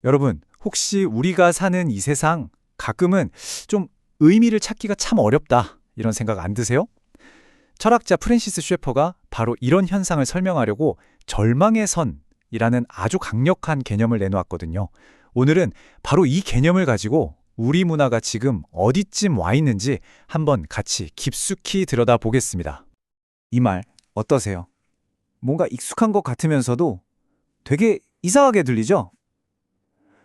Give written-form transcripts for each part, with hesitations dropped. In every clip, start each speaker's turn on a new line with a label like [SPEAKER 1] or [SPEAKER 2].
[SPEAKER 1] 여러분, 혹시 우리가 사는 이 세상 가끔은 좀 의미를 찾기가 참 어렵다 이런 생각 안 드세요? 철학자 프랜시스 셰퍼가 바로 이런 현상을 설명하려고 절망의 선이라는 아주 강력한 개념을 내놓았거든요. 오늘은 바로 이 개념을 가지고 우리 문화가 지금 어디쯤 와 있는지 한번 같이 깊숙이 들여다보겠습니다. 이 말 어떠세요? 뭔가 익숙한 것 같으면서도 되게 이상하게 들리죠?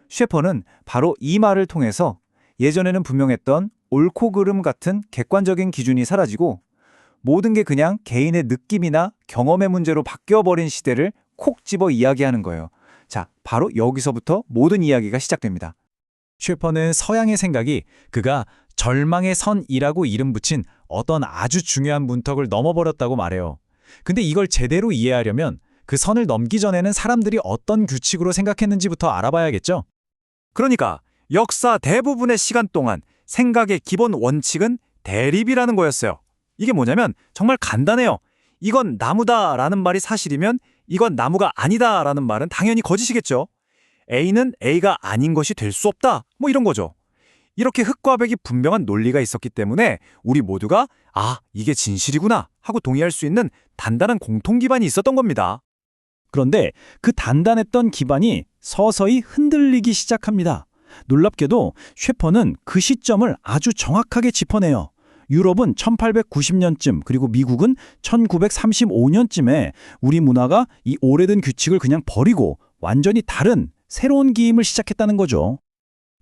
[SPEAKER 1] 셰퍼는 바로 이 말을 통해서 예전에는 분명했던 옳고 그름 같은 객관적인 기준이 사라지고 모든 게 그냥 개인의 느낌이나 경험의 문제로 바뀌어버린 시대를 콕 집어 이야기하는 거예요. 자, 바로 여기서부터 모든 이야기가 시작됩니다. 셰퍼는 서양의 생각이 그가 절망의 선이라고 이름 붙인 어떤 아주 중요한 문턱을 넘어버렸다고 말해요. 근데 이걸 제대로 이해하려면 그 선을 넘기 전에는 사람들이 어떤 규칙으로 생각했는지부터 알아봐야겠죠? 그러니까 역사 대부분의 시간 동안 생각의 기본 원칙은 대립이라는 거였어요. 이게 뭐냐면 정말 간단해요. 이건 나무다라는 말이 사실이면 이건 나무가 아니다라는 말은 당연히 거짓이겠죠. A는 A가 아닌 것이 될 수 없다. 뭐 이런 거죠. 이렇게 흑과 백이 분명한 논리가 있었기 때문에 우리 모두가 이게 진실이구나 하고 동의할 수 있는 단단한 공통 기반이 있었던 겁니다. 그런데 그 단단했던 기반이 서서히 흔들리기 시작합니다. 놀랍게도 셰퍼는 그 시점을 아주 정확하게 짚어내요. 유럽은 1890년쯤 그리고 미국은 1935년쯤에 우리 문화가 이 오래된 규칙을 그냥 버리고 완전히 다른 새로운 기임을 시작했다는 거죠.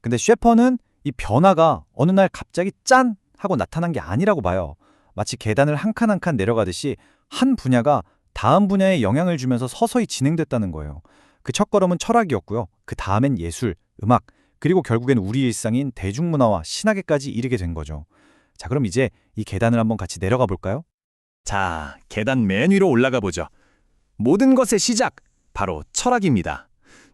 [SPEAKER 1] 근데 셰퍼는 이 변화가 어느 날 갑자기 짠! 하고 나타난 게 아니라고 봐요. 마치 계단을 한 칸 한 칸 내려가듯이 한 분야가 다음 분야에 영향을 주면서 서서히 진행됐다는 거예요. 그 첫걸음은 철학이었고요. 그 다음엔 예술, 음악, 그리고 결국엔 우리 일상인 대중문화와 신학에까지 이르게 된 거죠. 자, 그럼 이제 이 계단을 한번 같이 내려가 볼까요? 자, 계단 맨 위로 올라가 보죠. 모든 것의 시작, 바로 철학입니다.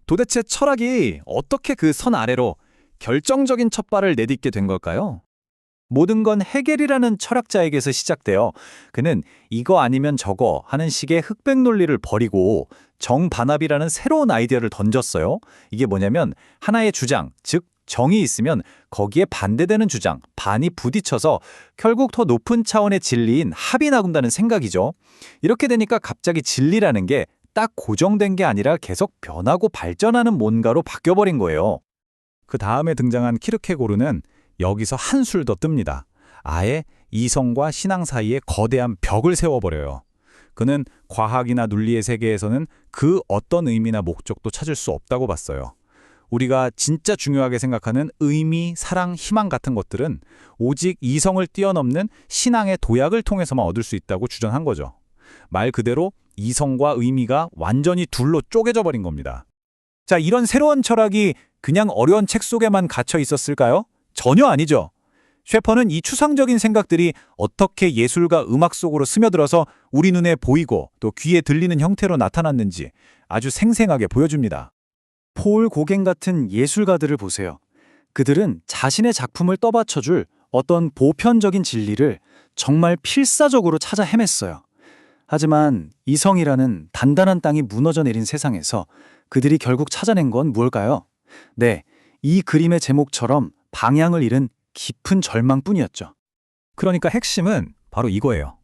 [SPEAKER 1] 도대체 철학이 어떻게 그 선 아래로 결정적인 첫발을 내딛게 된 걸까요? 모든 건 헤겔이라는 철학자에게서 시작돼요. 그는 이거 아니면 저거 하는 식의 흑백 논리를 버리고 정반합이라는 새로운 아이디어를 던졌어요. 이게 뭐냐면 하나의 주장, 즉 정이 있으면 거기에 반대되는 주장, 반이 부딪혀서 결국 더 높은 차원의 진리인 합이 나온다는 생각이죠. 이렇게 되니까 갑자기 진리라는 게 딱 고정된 게 아니라 계속 변하고 발전하는 뭔가로 바뀌어버린 거예요. 그 다음에 등장한 키르케고르는 여기서 한술 더 뜹니다. 아예 이성과 신앙 사이에 거대한 벽을 세워버려요. 그는 과학이나 논리의 세계에서는 그 어떤 의미나 목적도 찾을 수 없다고 봤어요. 우리가 진짜 중요하게 생각하는 의미, 사랑, 희망 같은 것들은 오직 이성을 뛰어넘는 신앙의 도약을 통해서만 얻을 수 있다고 주장한 거죠. 말 그대로 이성과 의미가 완전히 둘로 쪼개져 버린 겁니다. 자, 이런 새로운 철학이 그냥 어려운 책 속에만 갇혀 있었을까요? 전혀 아니죠. 셰퍼는 이 추상적인 생각들이 어떻게 예술과 음악 속으로 스며들어서 우리 눈에 보이고 또 귀에 들리는 형태로 나타났는지 아주 생생하게 보여줍니다. 폴 고갱 같은 예술가들을 보세요. 그들은 자신의 작품을 떠받쳐줄 어떤 보편적인 진리를 정말 필사적으로 찾아 헤맸어요. 하지만 이성이라는 단단한 땅이 무너져 내린 세상에서 그들이 결국 찾아낸 건 무엇일까요? 네, 이 그림의 제목처럼 방향을 잃은 깊은 절망뿐이었죠. 그러니까 핵심은 바로 이거예요.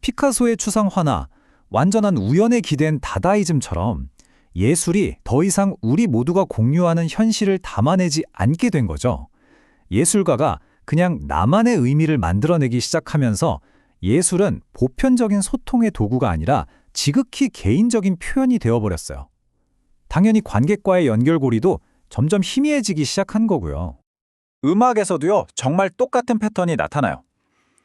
[SPEAKER 1] 피카소의 추상 화나 완전한 우연에 기댄 다다이즘처럼 예술이 더 이상 우리 모두가 공유하는 현실을 담아내지 않게 된 거죠. 예술가가 그냥 나만의 의미를 만들어내기 시작하면서 예술은 보편적인 소통의 도구가 아니라 지극히 개인적인 표현이 되어버렸어요. 당연히 관객과의 연결고리도 점점 희미해지기 시작한 거고요. 음악에서도요, 정말 똑같은 패턴이 나타나요.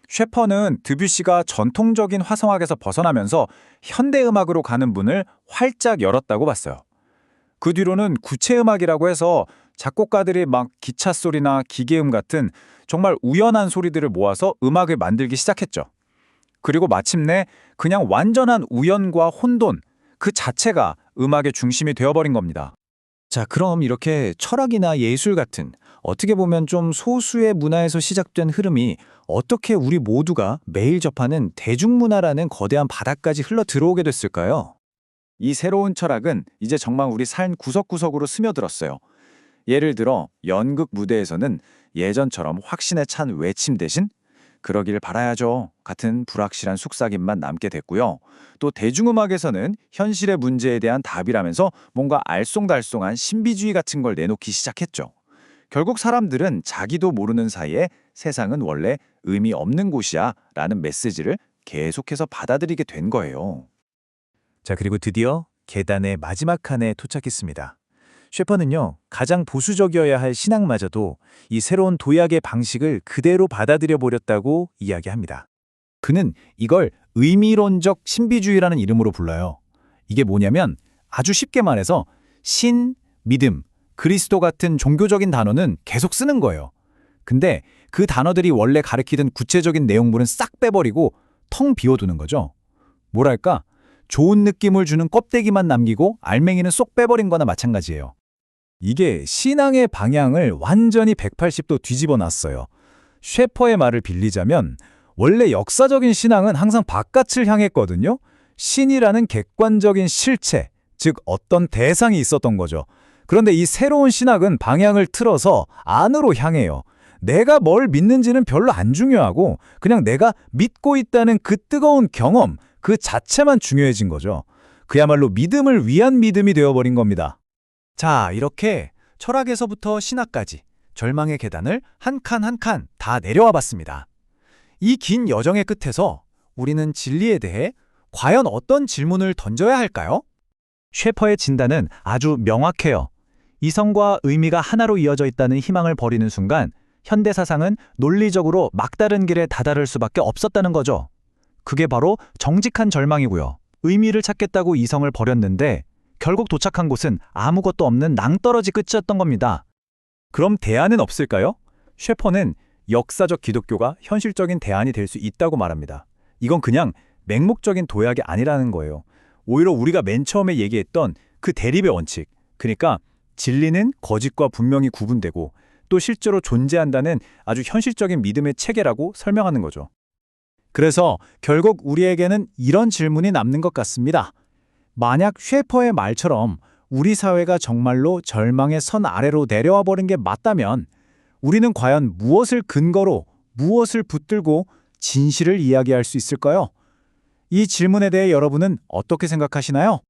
[SPEAKER 1] 셰퍼는 드뷔시가 전통적인 화성학에서 벗어나면서 현대음악으로 가는 문을 활짝 열었다고 봤어요. 그 뒤로는 구체음악이라고 해서 작곡가들이 막 기차 소리나 기계음 같은 정말 우연한 소리들을 모아서 음악을 만들기 시작했죠. 그리고 마침내 그냥 완전한 우연과 혼돈, 그 자체가 음악의 중심이 되어버린 겁니다. 자, 그럼 이렇게 철학이나 예술 같은 어떻게 보면 좀 소수의 문화에서 시작된 흐름이 어떻게 우리 모두가 매일 접하는 대중문화라는 거대한 바닥까지 흘러 들어오게 됐을까요? 이 새로운 철학은 이제 정말 우리 삶 구석구석으로 스며들었어요. 예를 들어 연극 무대에서는 예전처럼 확신에 찬 외침 대신 그러길 바라야죠 같은 불확실한 속삭임만 남게 됐고요. 또 대중음악에서는 현실의 문제에 대한 답이라면서 뭔가 알쏭달쏭한 신비주의 같은 걸 내놓기 시작했죠. 결국 사람들은 자기도 모르는 사이에 세상은 원래 의미 없는 곳이야 라는 메시지를 계속해서 받아들이게 된 거예요.
[SPEAKER 2] 자, 그리고 드디어 계단의 마지막 칸에 도착했습니다. 셰퍼는요, 가장 보수적이어야 할 신앙마저도 이 새로운 도약의 방식을 그대로 받아들여 버렸다고 이야기합니다.
[SPEAKER 1] 그는 이걸 의미론적 신비주의라는 이름으로 불러요. 이게 뭐냐면 아주 쉽게 말해서 신, 믿음, 그리스도 같은 종교적인 단어는 계속 쓰는 거예요. 근데 그 단어들이 원래 가리키던 구체적인 내용물은 싹 빼버리고 텅 비워두는 거죠. 뭐랄까, 좋은 느낌을 주는 껍데기만 남기고 알맹이는 쏙 빼버린 거나 마찬가지예요.
[SPEAKER 2] 이게 신앙의 방향을 완전히 180도 뒤집어 놨어요. 셰퍼의 말을 빌리자면 원래 역사적인 신앙은 항상 바깥을 향했거든요. 신이라는 객관적인 실체, 즉 어떤 대상이 있었던 거죠. 그런데 이 새로운 신학은 방향을 틀어서 안으로 향해요. 내가 뭘 믿는지는 별로 안 중요하고 그냥 내가 믿고 있다는 그 뜨거운 경험, 그 자체만 중요해진 거죠. 그야말로 믿음을 위한 믿음이 되어버린 겁니다.
[SPEAKER 1] 자, 이렇게 철학에서부터 신학까지 절망의 계단을 한 칸 한 칸 다 내려와 봤습니다. 이 긴 여정의 끝에서 우리는 진리에 대해 과연 어떤 질문을 던져야 할까요? 셰퍼의 진단은 아주 명확해요. 이성과 의미가 하나로 이어져 있다는 희망을 버리는 순간 현대 사상은 논리적으로 막다른 길에 다다를 수밖에 없었다는 거죠. 그게 바로 정직한 절망이고요. 의미를 찾겠다고 이성을 버렸는데 결국 도착한 곳은 아무것도 없는 낭떠러지 끝이었던 겁니다. 그럼 대안은 없을까요? 셰퍼는 역사적 기독교가 현실적인 대안이 될 수 있다고 말합니다. 이건 그냥 맹목적인 도약이 아니라는 거예요. 오히려 우리가 맨 처음에 얘기했던 그 대립의 원칙, 그러니까 진리는 거짓과 분명히 구분되고 또 실제로 존재한다는 아주 현실적인 믿음의 체계라고 설명하는 거죠. 그래서 결국 우리에게는 이런 질문이 남는 것 같습니다. 만약 셰퍼의 말처럼 우리 사회가 정말로 절망의 선 아래로 내려와 버린 게 맞다면 우리는 과연 무엇을 근거로, 무엇을 붙들고 진실을 이야기할 수 있을까요? 이 질문에 대해 여러분은 어떻게 생각하시나요?